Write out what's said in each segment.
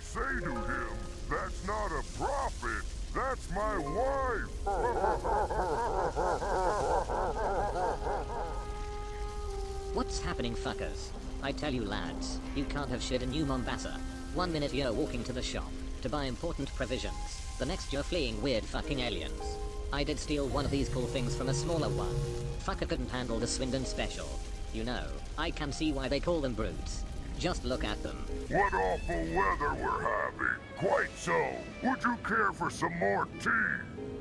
say to him, that's not a prophet, that's my wife. What's happening, fuckers? I tell you lads, you can't have shit in New Mombasa. 1 minute you're walking to the shop to buy important provisions, the next you're fleeing weird fucking aliens. I did steal one of these cool things from a smaller one. Fucker couldn't handle the Swindon special. You know, I can see why they call them brutes. Just look at them. What awful weather we're having. Quite so. Would you care for some more tea?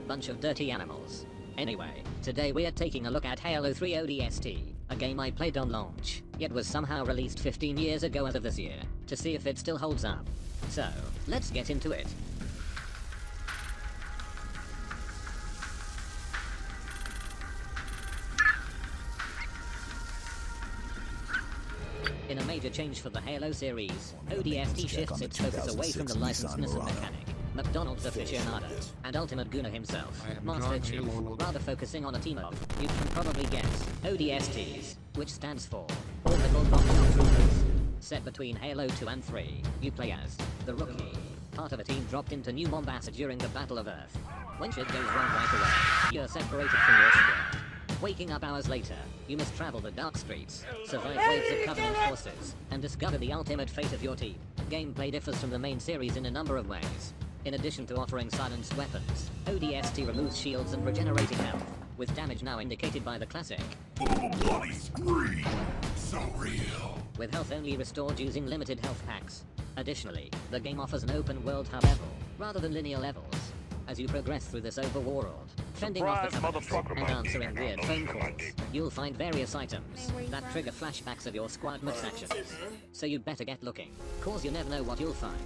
Bunch of dirty animals. Anyway, today we're taking a look at Halo 3 ODST, a game I played on launch, yet was somehow released 15 years ago as of this year, to see if it still holds up. So, let's get into it. In a major change for the Halo series, ODST shifts its focus away from the licensed missile mechanic, McDonald's aficionado, and ultimate gooner himself, Master Chief, rather focusing on a team of, you can probably guess, ODSTs, which stands for Orbital Bombing Troopers. Set between Halo 2 and 3, you play as the Rookie, part of a team dropped into New Mombasa during the Battle of Earth. When shit goes wrong right away, you're separated from your squad. Waking up hours later, you must travel the dark streets, survive waves of Covenant forces, and discover the ultimate fate of your team. Gameplay differs from the main series in a number of ways. In addition to offering silenced weapons, ODST removes shields and regenerating health, with damage now indicated by the classic. Oh, bloody scream! So real. With health only restored using limited health packs. Additionally, the game offers an open world hub level, rather than linear levels. As you progress through this overworld, fending off the Covenant and answering weird phone calls, you'll find various items that trigger flashbacks of your squad mates' actions. So you'd better get looking, cause you never know what you'll find.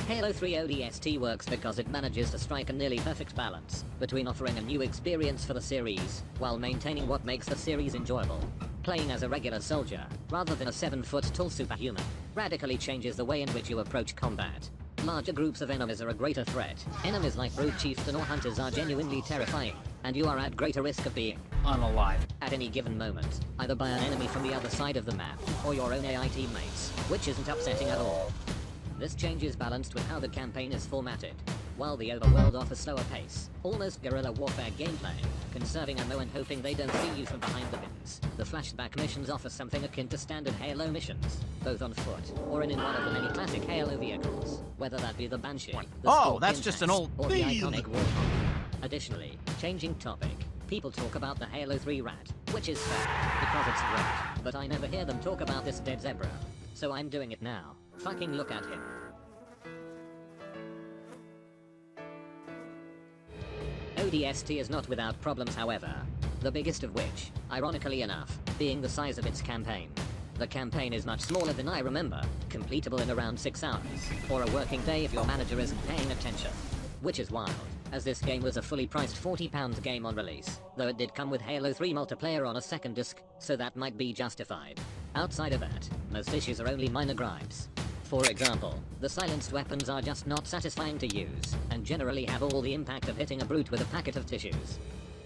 Halo 3 ODST works because it manages to strike a nearly perfect balance between offering a new experience for the series, while maintaining what makes the series enjoyable. Playing as a regular soldier, rather than a 7-foot-tall superhuman, radically changes the way in which you approach combat. Larger groups of enemies are a greater threat. Enemies like Brood Chieftain or Hunters are genuinely terrifying, and you are at greater risk of being unalive at any given moment, either by an enemy from the other side of the map, or your own AI teammates, which isn't upsetting at all. This change is balanced with how the campaign is formatted. While the overworld offers slower pace, almost guerrilla warfare gameplay, conserving ammo and hoping they don't see you from behind the bins, the flashback missions offer something akin to standard Halo missions, both on foot, or in one of the many classic Halo vehicles, whether that be the Banshee, the Scorpion that's just an old or the iconic Warthog. Additionally, changing topic, people talk about the Halo 3 rat, which is fair, because it's great, but I never hear them talk about this dead zebra. So I'm doing it now. Fucking look at him. ODST is not without problems, however, the biggest of which, ironically enough, being the size of its campaign. The campaign is much smaller than I remember, completable in around 6 hours, or a working day if your manager isn't paying attention. Which is wild, as this game was a fully priced £40 game on release, though it did come with Halo 3 multiplayer on a second disc, so that might be justified. Outside of that, most issues are only minor gripes. For example, the silenced weapons are just not satisfying to use, and generally have all the impact of hitting a brute with a packet of tissues.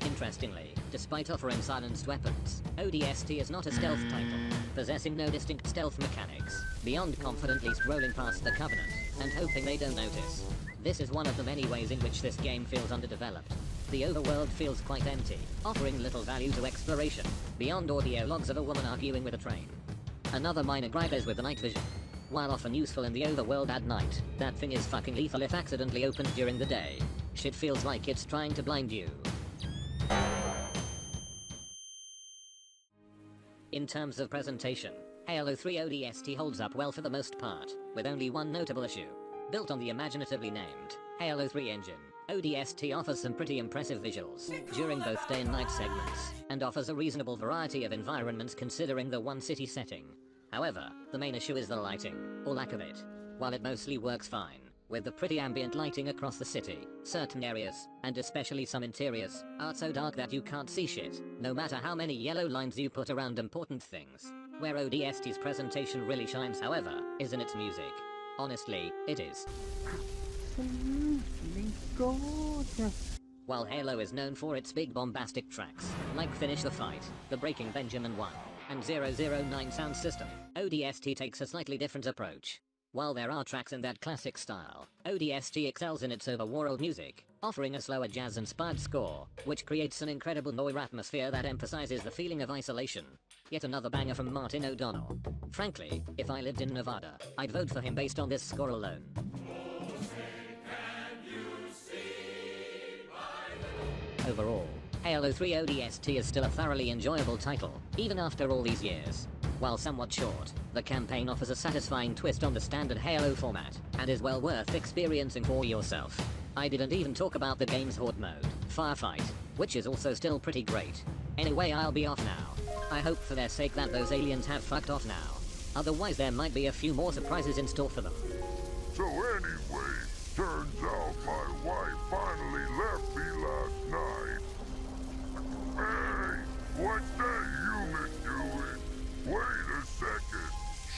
Interestingly, despite offering silenced weapons, ODST is not a stealth title, possessing no distinct stealth mechanics, beyond confidently strolling past the Covenant, and hoping they don't notice. This is one of the many ways in which this game feels underdeveloped. The overworld feels quite empty, offering little value to exploration, beyond audio logs of a woman arguing with a train. Another minor gripe is with the night vision. While often useful in the overworld at night, that thing is fucking lethal if accidentally opened during the day. Shit feels like it's trying to blind you. In terms of presentation, Halo 3 ODST holds up well for the most part, with only one notable issue. Built on the imaginatively named Halo 3 engine, ODST offers some pretty impressive visuals during both day and night segments, and offers a reasonable variety of environments considering the one city setting. However, the main issue is the lighting, or lack of it. While it mostly works fine, with the pretty ambient lighting across the city, certain areas, and especially some interiors, are so dark that you can't see shit, no matter how many yellow lines you put around important things. Where ODST's presentation really shines, however, is in its music. Honestly, it is absolutely gorgeous. While Halo is known for its big bombastic tracks, like Finish the Fight, The Breaking Benjamin one, and 009 sound system, ODST takes a slightly different approach. While there are tracks in that classic style, ODST excels in its overworld music, offering a slower jazz-inspired score, which creates an incredible noir atmosphere that emphasizes the feeling of isolation. Yet another banger from Martin O'Donnell. Frankly, if I lived in Nevada, I'd vote for him based on this score alone. Overall, Halo 3 ODST is still a thoroughly enjoyable title, even after all these years. While somewhat short, the campaign offers a satisfying twist on the standard Halo format, and is well worth experiencing for yourself. I didn't even talk about the game's horde mode, Firefight, which is also still pretty great. Anyway, I'll be off now. I hope for their sake that those aliens have fucked off now. Otherwise there might be a few more surprises in store for them. So anyway, turns out my wife finally left me last night. Hey, what's that human doing? Wait a second.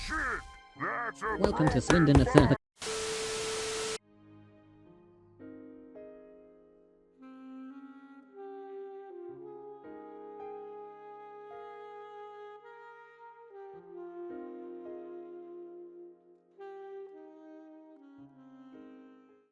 Shit, that's a Welcome to broken Swindon, a third